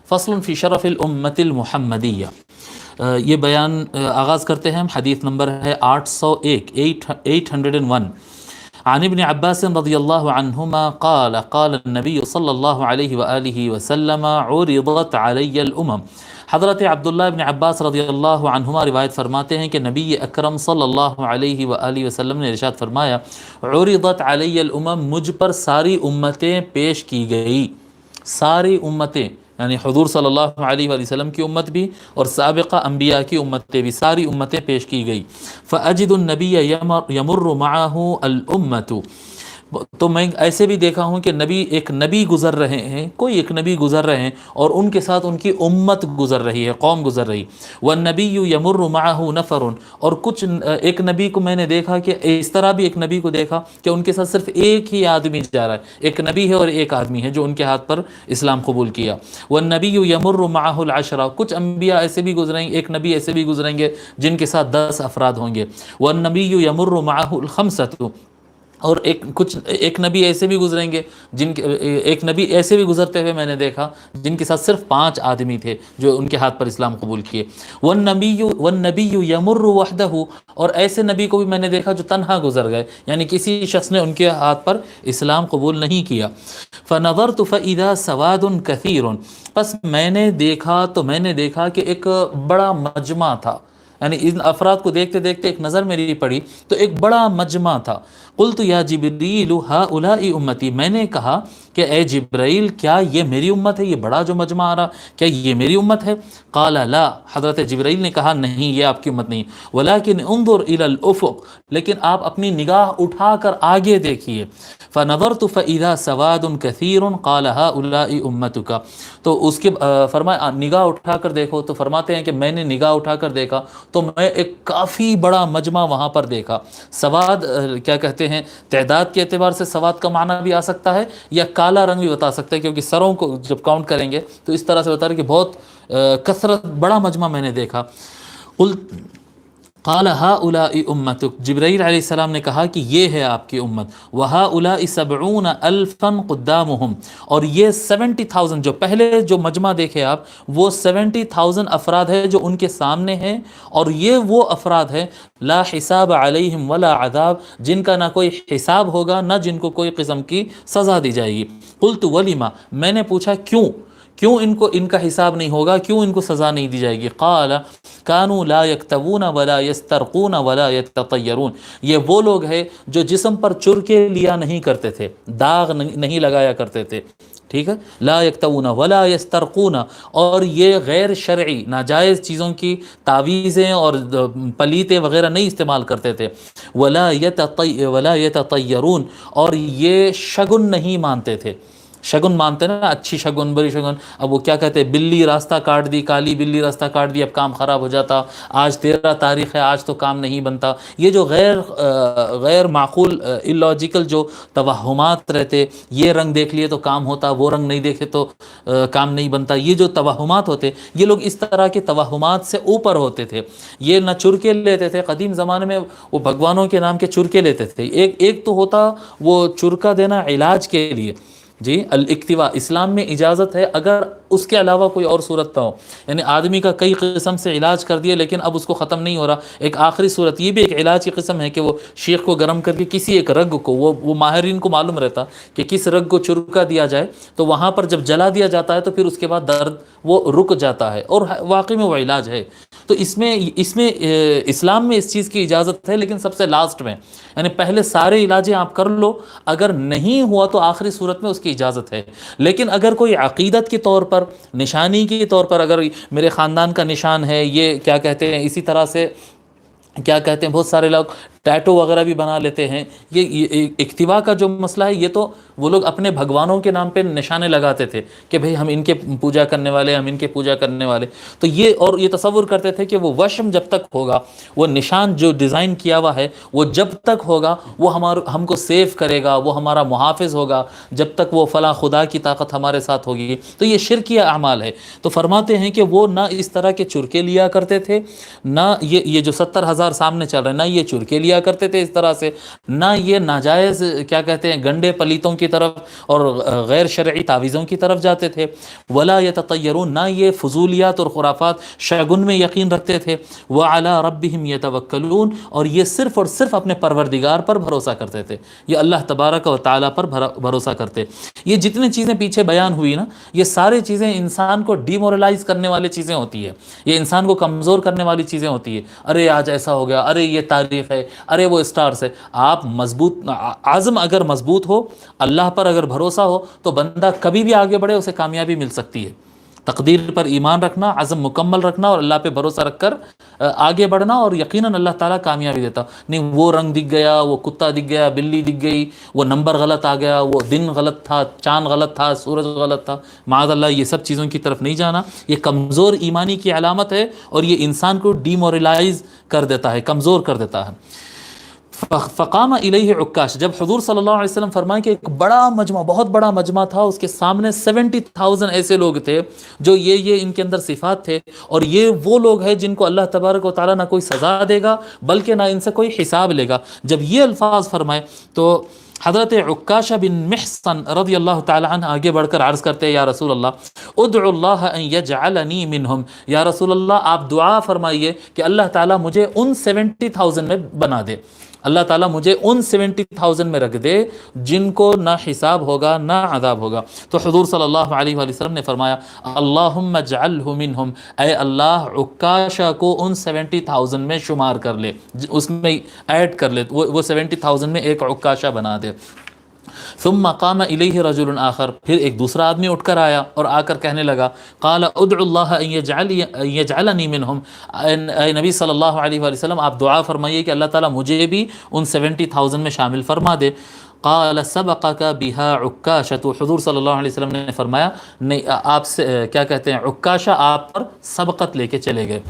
فصل فی شرف الامت المحمدیہ۔ یہ بیان آغاز کرتے ہیں ہم، حدیث نمبر ہے 801 عن ابن عباس رضی اللہ عنہما قال قال النبی صلی اللہ علیہ وآلہ وسلم عرضت علی الامم۔ حضرت عبداللہ ابن عباس رضی اللہ عنہما روایت فرماتے ہیں کہ نبی اکرم صلی اللہ علیہ وآلہ وسلم نے ارشاد فرمایا، عرضت علی الامم، مجھ پر ساری امتیں پیش کی گئی، ساری امتیں یعنی حضور صلی اللہ علیہ وآلہ وسلم کی امت بھی اور سابقہ انبیاء کی امتیں بھی، ساری امتیں پیش کی گئی۔ فأجد النبی یمر معه الامت، تو میں ایسے بھی دیکھا ہوں کہ ایک نبی گزر رہے ہیں، کوئی ایک نبی گزر رہے ہیں اور ان کے ساتھ ان کی امت گزر رہی ہے، قوم گزر رہی۔ والنبی یمر معه نفر، اور ایک نبی کو میں نے دیکھا کہ اس طرح بھی ایک نبی کو دیکھا کہ ان کے ساتھ صرف ایک ہی آدمی جا رہا ہے، ایک نبی ہے اور ایک آدمی ہے جو ان کے ہاتھ پر اسلام قبول کیا۔ والنبی یمر معه العشرہ، کچھ انبیاء ایسے بھی گزریں گے، ایک نبی ایسے بھی گزریں گے جن کے ساتھ 10 افراد ہوں گے۔ والنبی یمر معه الخمسۃ، اور ایک نبی ایسے بھی گزریں گے ایک نبی ایسے بھی گزرتے ہوئے میں نے دیکھا جن کے ساتھ صرف 5 آدمی تھے جو ان کے ہاتھ پر اسلام قبول کیے۔ والنبی یمر وحدہ، اور ایسے نبی کو بھی میں نے دیکھا جو تنہا گزر گئے، یعنی کسی شخص نے ان کے ہاتھ پر اسلام قبول نہیں کیا۔ فنظرت فاذا سواد کثیر، پس میں نے دیکھا کہ ایک بڑا مجمع تھا، یعنی ان افراد کو دیکھتے دیکھتے ایک نظر میری پڑی تو ایک بڑا مجمع تھا۔ قلت یا جبریل ہؤلاء امتی، میں نے کہا کہ اے جبرائیل کیا یہ میری امت ہے، یہ بڑا جو مجمع آ رہا کیا یہ میری امت ہے؟ قال لا، حضرت جبرائیل نے کہا نہیں، یہ آپ کی امت نہیں، ولکن انظر الی الافق، لیکن آپ اپنی نگاہ اٹھا کر آگے دیکھیے۔ فنظرت فاذا سواد کثیر قال ہؤلاء امتک، تو اس کے فرمایا نگاہ اٹھا کر دیکھو، تو فرماتے ہیں کہ میں نے نگاہ اٹھا کر دیکھا تو میں ایک کافی بڑا مجمع وہاں پر دیکھا۔ سواد کیا کہتے ہیں، تعداد کے اعتبار سے سواد کا معنی بھی آ سکتا ہے یا کالا رنگ بھی بتا سکتا ہے، کیونکہ سروں کو جب کاؤنٹ کریں گے تو اس طرح سے بتا رہے کہ بہت کثرت، بڑا مجمع میں نے دیکھا۔ قال ہؤلاء امتک، جبرائیل علیہ السلام نے کہا کہ یہ ہے آپ کی امت۔ وہؤلاء 70,000 قدامہم، اور یہ 70,000 جو پہلے جو مجمع دیکھے آپ، وہ 70,000 افراد ہے جو ان کے سامنے ہیں، اور یہ وہ افراد ہیں لا حساب علیہم ولا عذاب، جن کا نہ کوئی حساب ہوگا نہ جن کو کوئی قسم کی سزا دی جائے گی۔ قلت ولما، میں نے پوچھا کیوں ان کا حساب نہیں ہوگا، کیوں ان کو سزا نہیں دی جائے گی؟ قال کانوا لا یکتوون ولا یسترقون ولا یتطیرون، یہ وہ لوگ ہیں جو جسم پر چرکے لیا نہیں کرتے تھے، داغ نہیں لگایا کرتے تھے، ٹھیک ہے، لا یکتوون ولا یسترقون، اور یہ غیر شرعی ناجائز چیزوں کی تعویذیں اور پلیتے وغیرہ نہیں استعمال کرتے تھے، ولا یتطیرون، اور یہ شگن نہیں مانتے تھے۔ شگن مانتے نا، اچھی شگن بری شگن، اب وہ کیا کہتے ہیں، بلی راستہ کاٹ دی، کالی بلی راستہ کاٹ دی، اب کام خراب ہو جاتا، آج 13 تاریخ ہے آج تو کام نہیں بنتا، یہ جو غیر معقول اللاجیکل جو توہمات رہتے، یہ رنگ دیکھ لیے تو کام ہوتا، وہ رنگ نہیں دیکھے تو کام نہیں بنتا، یہ جو توہمات ہوتے، یہ لوگ اس طرح کے توہمات سے اوپر ہوتے تھے۔ یہ نہ چرکے لیتے تھے، قدیم زمانے میں وہ بھگوانوں کے نام کے چرکے لیتے تھے، ایک تو ہوتا وہ چرکا دینا علاج کے لیے، جی الاکتوا، اسلام میں اجازت ہے اگر اس کے علاوہ کوئی اور صورت نہ ہو، یعنی آدمی کا کئی قسم سے علاج کر دیا لیکن اب اس کو ختم نہیں ہو رہا، ایک آخری صورت یہ بھی ایک علاج کی قسم ہے کہ وہ شیخ کو گرم کر کے کسی ایک رگ کو، وہ ماہرین کو معلوم رہتا کہ کس رگ کو چرکا دیا جائے، تو وہاں پر جب جلا دیا جاتا ہے تو پھر اس کے بعد درد وہ رک جاتا ہے، اور واقعی میں وہ علاج ہے۔ تو اس میں اسلام میں اس چیز کی اجازت ہے، لیکن سب سے لاسٹ میں، یعنی پہلے سارے علاجیں آپ کر لو، اگر نہیں ہوا تو آخری صورت میں اس کی اجازت ہے۔ لیکن اگر کوئی عقیدت کے طور پر، نشانی کے طور پر، اگر میرے خاندان کا نشان ہے، یہ کیا کہتے ہیں، اسی طرح سے کیا کہتے ہیں، بہت سارے لوگ ٹیٹو وغیرہ بھی بنا لیتے ہیں، یہ اکتوا کا جو مسئلہ ہے، یہ تو وہ لوگ اپنے بھگوانوں کے نام پہ نشانے لگاتے تھے کہ بھئی ہم ان کے پوجا کرنے والے، ہم ان کے پوجا کرنے والے، تو یہ تصور کرتے تھے کہ وہ وشم جب تک ہوگا، وہ نشان جو ڈیزائن کیا ہوا ہے وہ جب تک ہوگا وہ ہم کو سیف کرے گا، وہ ہمارا محافظ ہوگا، جب تک وہ فلاں خدا کی طاقت ہمارے ساتھ ہوگی، تو یہ شرکیہ اعمال ہے۔ تو فرماتے ہیں کہ وہ نہ اس طرح کے چرکے لیا کرتے تھے، نہ یہ جو 70,000 سامنے چل رہے ہیں، نہ یہ چرکے لیا لیا کرتے تھے اس طرح سے، نہ یہ ناجائز کیا کہتے ہیں گنڈے پلیتوں کی طرف اور غیر شرعی تعویذوں کی طرف جاتے تھے، ولا یتطیرون، نہ یہ فضولیات اور خرافات شگن میں یقین رکھتے تھے، وعلی ربہم یتوکلون، اور یہ صرف اور صرف اپنے پروردگار پر بھروسہ کرتے تھے، یہ اللہ تبارک و تعالیٰ پر بھروسہ کرتے۔ یہ جتنی چیزیں پیچھے بیان ہوئی نا، یہ سارے چیزیں انسان کو ڈیمورلائز کرنے والی چیزیں ہوتی ہے، یہ انسان کو کمزور کرنے والی چیزیں ہوتی ہے۔ ارے آج ایسا ہو گیا، ارے یہ تاریخ ہے، ارے وہ اسٹارز ہے۔ آپ مضبوط عزم اگر مضبوط ہو، اللہ پر اگر بھروسہ ہو، تو بندہ کبھی بھی آگے بڑھے اسے کامیابی مل سکتی ہے۔ تقدیر پر ایمان رکھنا، عزم مکمل رکھنا اور اللہ پہ بھروسہ رکھ کر آگے بڑھنا، اور یقیناً اللہ تعالیٰ کامیابی دیتا۔ نہیں وہ رنگ دکھ گیا، وہ کتا دکھ گیا، بلی دکھ گئی، وہ نمبر غلط آ گیا، وہ دن غلط تھا، چاند غلط تھا، سورج غلط تھا، معاذ اللہ یہ سب چیزوں کی طرف نہیں جانا۔ یہ کمزور ایمانی کی علامت ہے، اور یہ انسان کو ڈیمورلائز کر دیتا ہے، کمزور کر دیتا ہے۔ فقام الیہ عکاش، جب حضور صلی اللہ علیہ وسلم فرمائے کہ ایک بڑا مجمع، بہت بڑا مجمع تھا، اس کے سامنے 70,000 ایسے لوگ تھے جو یہ ان کے اندر صفات تھے، اور یہ وہ لوگ ہیں جن کو اللہ تبارک و تعالیٰ نہ کوئی سزا دے گا بلکہ نہ ان سے کوئی حساب لے گا۔ جب یہ الفاظ فرمائے تو حضرت عکاشہ بن محصن رضی اللہ تعالی عنہ آگے بڑھ کر عرض کرتے ہیں، یا رسول اللہ ادعو اللہ ان یجعلنی منہم، یا رسول اللہ آپ دعا فرمائیے کہ اللہ تعالیٰ مجھے ان 70,000 میں بنا دے، اللہ تعالیٰ مجھے ان 70,000 میں رکھ دے جن کو نہ حساب ہوگا نہ عذاب ہوگا۔ تو حضور صلی اللہ علیہ وآلہ وسلم نے فرمایا اللہم اجعلہ منہم، اے اللہ عکاشہ کو ان 70,000 میں شمار کر لے، اس میں ایڈ کر لے، وہ 70,000 میں ایک عکاشہ بنا دے۔ ثم قام الیہ رجل آخر، پھر ایک دوسرا آدمی اٹھ کر آیا اور آ کر کہنے لگا قال ادعو اللہ ان یجعلنی منہم، اے نبی صلی اللہ علیہ وآلہ وسلم آپ دعا فرمائیے کہ اللہ تعالیٰ مجھے بھی ان 70,000 میں شامل فرما دے۔ قال سبقک بہا عکاشہ، تو حضور صلی اللہ علیہ وسلم نے فرمایا نہیں، آپ سے کیا کہتے ہیں عکاشہ آپ پر سبقت لے کے چلے گئے،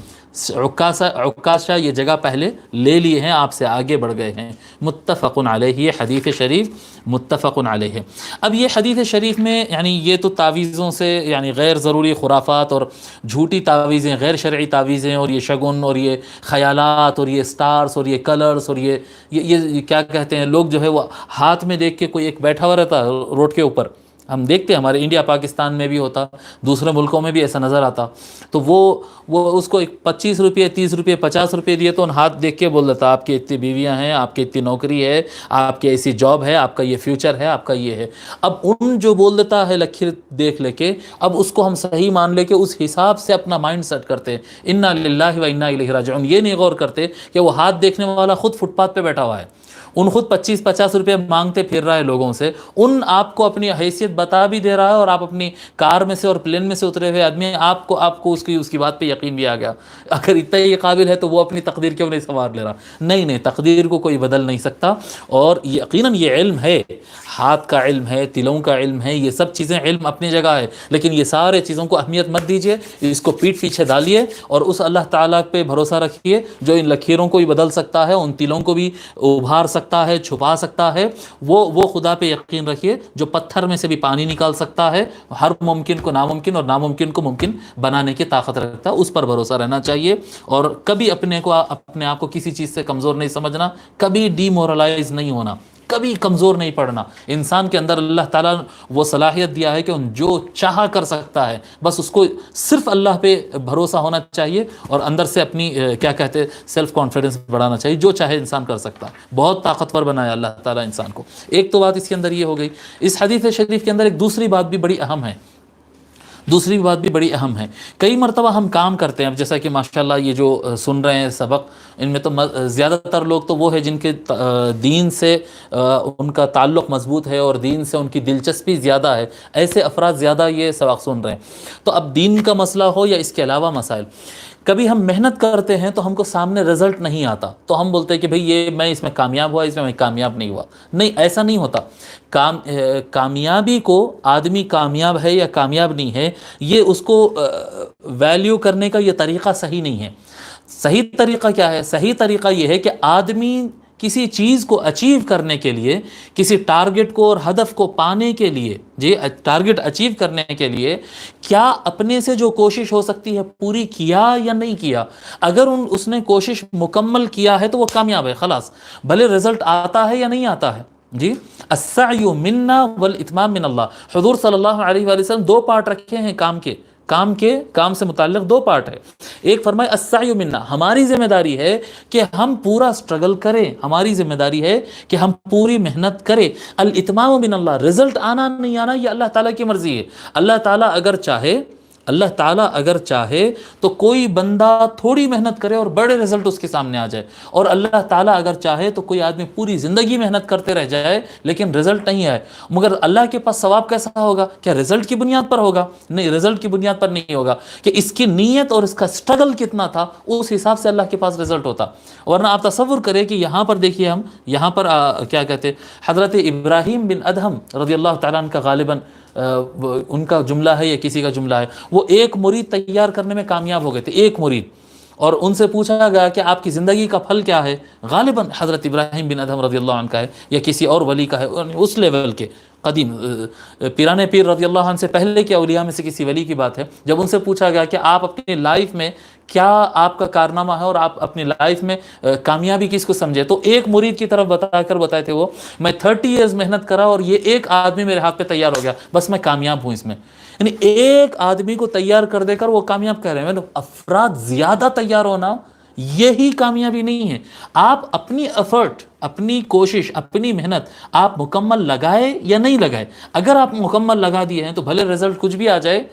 عکاشہ یہ جگہ پہلے لے لیے ہیں، آپ سے آگے بڑھ گئے ہیں۔ متفق علیہ، یہ حدیث شریف متفق علیہ۔ اب یہ حدیث شریف میں یعنی یہ تو تعویذوں سے یعنی غیر ضروری خرافات اور جھوٹی تعویذیں، غیر شرعی تعویذیں، اور یہ شگن اور یہ خیالات اور یہ سٹارز اور یہ کلرز اور یہ کیا کہتے ہیں، لوگ جو ہے وہ ہاتھ میں دیکھ کے کوئی ایک بیٹھا ہوا رہتا روڈ کے اوپر، ہم دیکھتے ہیں ہمارے انڈیا پاکستان میں بھی ہوتا، دوسرے ملکوں میں بھی ایسا نظر آتا، تو وہ اس کو 25 روپے 30 روپے 50 روپے دیے تو ان ہاتھ دیکھ کے بول دیتا آپ کی اتنی بیویاں ہیں، آپ کی اتنی نوکری ہے، آپ کی ایسی جاب ہے، آپ کا یہ فیوچر ہے، آپ کا یہ ہے۔ اب ان جو بول دیتا ہے لکیر دیکھ لے کے، اب اس کو ہم صحیح مان لے کے اس حساب سے اپنا مائنڈ سیٹ کرتے ہیں، انا للہ و انا الیہ راجعون۔ یہ نہیں غور کرتے کہ وہ ہاتھ دیکھنے والا خود فٹ پاتھ پہ بیٹھا ہوا ہے، ان خود 25-50 روپے مانگتے پھر رہا ہے لوگوں سے، ان آپ کو اپنی حیثیت بتا بھی دے رہا ہے، اور آپ اپنی کار میں سے اور پلین میں سے اترے ہوئے آدمی آپ کو اس کی بات پہ یقین بھی آ گیا، اگر اتنا یہ قابل ہے تو وہ اپنی تقدیر کیوں نہیں سنوار لے رہا؟ نہیں، تقدیر کو کوئی بدل نہیں سکتا، اور یقیناً یہ علم ہے، ہاتھ کا علم ہے، تلوں کا علم ہے، یہ سب چیزیں علم اپنی جگہ ہے، لیکن یہ سارے چیزوں کو اہمیت مت دیجیے، اس کو پیٹھ پیچھے ڈالیے اور اس اللہ تعالیٰ پہ بھروسہ رکھیے جو ان لکیروں کو بھی بدل سکتا ہے، ان تلوں کو بھی ابھار سکتا ہے، چھپا سکتا ہے، وہ خدا پہ یقین رکھیے جو پتھر میں سے بھی پانی نکال سکتا ہے، ہر ممکن کو ناممکن اور ناممکن کو ممکن بنانے کی طاقت رکھتا ہے، اس پر بھروسہ رہنا چاہیے، اور کبھی اپنے آپ کو کسی چیز سے کمزور نہیں سمجھنا، کبھی ڈی مورلائز نہیں ہونا، کبھی کمزور نہیں پڑنا۔ انسان کے اندر اللہ تعالیٰ وہ صلاحیت دیا ہے کہ جو چاہا کر سکتا ہے، بس اس کو صرف اللہ پہ بھروسہ ہونا چاہیے، اور اندر سے اپنی کیا کہتے ہیں سیلف کانفیڈنس بڑھانا چاہیے، جو چاہے انسان کر سکتا ہے، بہت طاقتور بنایا اللہ تعالیٰ انسان کو۔ ایک تو بات اس کے اندر یہ ہو گئی۔ اس حدیث شریف کے اندر ایک دوسری بات بھی بڑی اہم ہے، کئی مرتبہ ہم کام کرتے ہیں، اب جیسا کہ ماشاءاللہ یہ جو سن رہے ہیں سبق، ان میں تو زیادہ تر لوگ تو وہ ہے جن کے دین سے ان کا تعلق مضبوط ہے اور دین سے ان کی دلچسپی زیادہ ہے، ایسے افراد زیادہ یہ سبق سن رہے ہیں۔ تو اب دین کا مسئلہ ہو یا اس کے علاوہ مسائل، کبھی ہم محنت کرتے ہیں تو ہم کو سامنے رزلٹ نہیں آتا، تو ہم بولتے ہیں کہ بھئی یہ میں اس میں کامیاب ہوا، اس میں کامیاب نہیں ہوا۔ نہیں، ایسا نہیں ہوتا۔ کامیابی کو، آدمی کامیاب ہے یا کامیاب نہیں ہے، یہ اس کو ویلیو کرنے کا یہ طریقہ صحیح نہیں ہے۔ صحیح طریقہ کیا ہے؟ صحیح طریقہ یہ ہے کہ آدمی کسی چیز کو اچیو کرنے کے لیے، کسی ٹارگٹ کو اور ہدف کو پانے کے لیے، جی ٹارگٹ اچیو کرنے کے لیے کیا اپنے سے جو کوشش ہو سکتی ہے پوری کیا یا نہیں کیا؟ اگر اس نے کوشش مکمل کیا ہے تو وہ کامیاب ہے، خلاص، بھلے رزلٹ آتا ہے یا نہیں آتا ہے۔ جی السعی منا والاتمام من اللہ، حضور صلی اللہ علیہ وآلہ وسلم دو پارٹ رکھے ہیں کام سے متعلق دو پارٹ ہے۔ ایک فرمائے السعی منا، ہماری ذمہ داری ہے کہ ہم پورا سٹرگل کریں، ہماری ذمہ داری ہے کہ ہم پوری محنت کریں۔ الاتمام من اللہ، رزلٹ آنا نہیں آنا یہ اللہ تعالیٰ کی مرضی ہے۔ اللہ تعالیٰ اگر چاہے تو کوئی بندہ تھوڑی محنت کرے اور بڑے رزلٹ اس کے سامنے آ جائے، اور اللہ تعالیٰ اگر چاہے تو کوئی آدمی پوری زندگی محنت کرتے رہ جائے لیکن رزلٹ نہیں آئے، مگر اللہ کے پاس ثواب کیسا ہوگا؟ کیا رزلٹ کی بنیاد پر ہوگا؟ نہیں، رزلٹ کی بنیاد پر نہیں ہوگا، کہ اس کی نیت اور اس کا سٹرگل کتنا تھا اس حساب سے اللہ کے پاس رزلٹ ہوتا۔ ورنہ آپ تصور کریں کہ یہاں پر دیکھیے، ہم یہاں پر کیا کہتے، حضرت ابراہیم بن ادہم رضی اللہ تعالیٰ عنہ کا غالباً ان کا جملہ ہے یا کسی کا جملہ ہے، وہ ایک مرید تیار کرنے میں کامیاب ہو گئے تھے، ایک مرید، اور ان سے پوچھا گیا کہ آپ کی زندگی کا پھل کیا ہے؟ غالباً حضرت ابراہیم بن ادہم رضی اللہ عنہ کا ہے یا کسی اور ولی کا ہے، اس لیول کے قدیم پیران پیر رضی اللہ عنہ سے پہلے کے اولیاء میں سے کسی ولی کی بات ہے۔ جب ان سے پوچھا گیا کہ آپ اپنی لائف میں کیا آپ کا کارنامہ ہے اور آپ اپنی لائف میں کامیابی کس کو سمجھے، تو ایک مرید کی طرف بتائے تھے وہ، میں 30 ایئرز محنت کرا اور یہ ایک آدمی میرے ہاتھ پہ تیار ہو گیا، بس میں کامیاب ہوں اس میں۔ یعنی ایک آدمی کو تیار کر دے کر وہ کامیاب کہہ رہے ہیں۔ افراد زیادہ تیار ہونا یہی کامیابی نہیں ہے۔ آپ اپنی ایفرٹ، اپنی کوشش، اپنی محنت آپ مکمل لگائے یا نہیں لگائے، اگر آپ مکمل لگا دیے ہیں تو بھلے رزلٹ کچھ بھی آ جائے،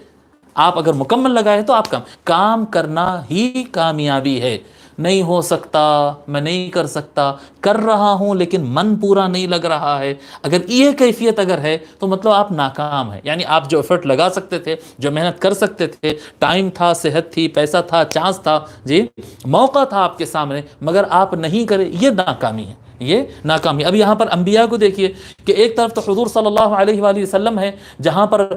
آپ اگر مکمل لگائے تو آپ کام کرنا ہی کامیابی ہے۔ نہیں ہو سکتا، میں نہیں کر سکتا، کر رہا ہوں لیکن من پورا نہیں لگ رہا ہے، اگر یہ کیفیت اگر ہے تو مطلب آپ ناکام ہیں۔ یعنی آپ جو ایفرٹ لگا سکتے تھے، جو محنت کر سکتے تھے، ٹائم تھا، صحت تھی، پیسہ تھا، چانس تھا، جی موقع تھا آپ کے سامنے، مگر آپ نہیں کرے، یہ ناکامی ہے، یہ ناکامی۔ اب یہاں پر انبیاء کو دیکھیے کہ ایک طرف تو حضور صلی اللہ علیہ وآلہ وسلم ہے جہاں پر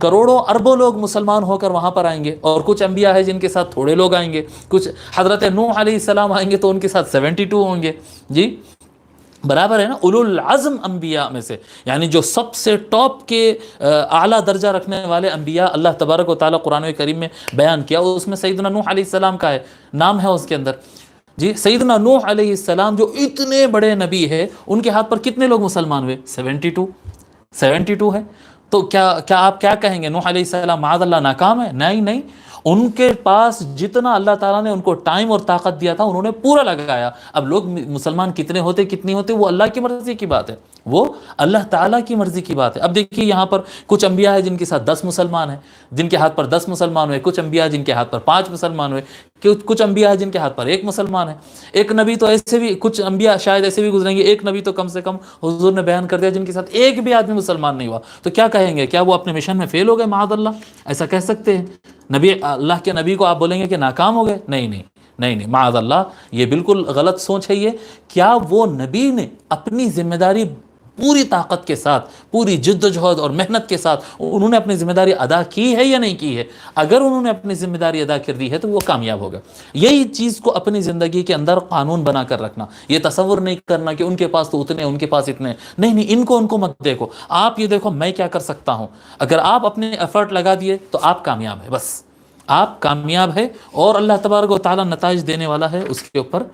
کروڑوں اربوں لوگ مسلمان ہو کر وہاں پر آئیں گے، اور کچھ انبیاء ہیں جن کے ساتھ تھوڑے لوگ آئیں گے، کچھ حضرت نوح علیہ السلام آئیں گے تو ان کے ساتھ 72 ہوں گے، جی برابر ہے نا، اولو العزم انبیاء میں سے، یعنی جو سب سے ٹاپ کے اعلیٰ درجہ رکھنے والے انبیاء اللہ تبارک و تعالیٰ قرآن کریم میں بیان کیا، اس میں سیدنا نوح علیہ السلام کا ہے، نام ہے اس کے اندر، جی سیدنا نوح علیہ السلام جو اتنے بڑے نبی ہے، ان کے ہاتھ پر کتنے لوگ مسلمان ہوئے؟ 72 ہے۔ تو کیا آپ کیا کہیں گے نوح علیہ السلام معاذ اللہ ناکام ہے؟ نہیں، ان کے پاس جتنا اللہ تعالیٰ نے ان کو ٹائم اور طاقت دیا تھا انہوں نے پورا لگایا۔ اب لوگ مسلمان کتنے ہوتے کتنی ہوتے وہ اللہ کی مرضی کی بات ہے، وہ اللہ تعالیٰ کی مرضی کی بات ہے۔ اب دیکھیے یہاں پر کچھ انبیاء ہیں جن کے ساتھ 10 مسلمان ہیں، جن کے ہاتھ پر 10 مسلمان ہوئے، کچھ انبیاء جن کے ہاتھ پر 5 مسلمان ہوئے، کچھ انبیاء جن کے ہاتھ پر 1 مسلمان ہے۔ ایک نبی تو ایسے بھی، کچھ انبیاء شاید ایسے بھی گزریں گے، ایک نبی تو کم سے کم حضور نے بیان کر دیا جن کے ساتھ ایک بھی آدمی مسلمان نہیں ہوا، تو کیا کہیں گے؟ کیا وہ اپنے مشن میں فیل ہو گئے معاذ اللہ؟ ایسا کہہ سکتے ہیں؟ اللہ کے نبی کو آپ بولیں گے کہ ناکام ہو گئے؟ نہیں معاذ اللہ، یہ بالکل غلط سوچ ہے۔ یہ کیا وہ نبی نے اپنی ذمہ داری پوری طاقت کے ساتھ، پوری جد و جہد اور محنت کے ساتھ انہوں نے اپنی ذمہ داری ادا کی ہے یا نہیں کی ہے؟ اگر انہوں نے اپنی ذمہ داری ادا کر دی ہے تو وہ کامیاب ہوگا۔ یہی چیز کو اپنی زندگی کے اندر قانون بنا کر رکھنا، یہ تصور نہیں کرنا کہ ان کے پاس تو اتنے، ان کے پاس اتنے، نہیں، ان کو مت دیکھو، آپ یہ دیکھو میں کیا کر سکتا ہوں۔ اگر آپ اپنے ایفرٹ لگا دیے تو آپ کامیاب ہے، بس آپ کامیاب ہے، اور اللہ تبارک و تعالیٰ نتائج دینے والا ہے اس کے اوپر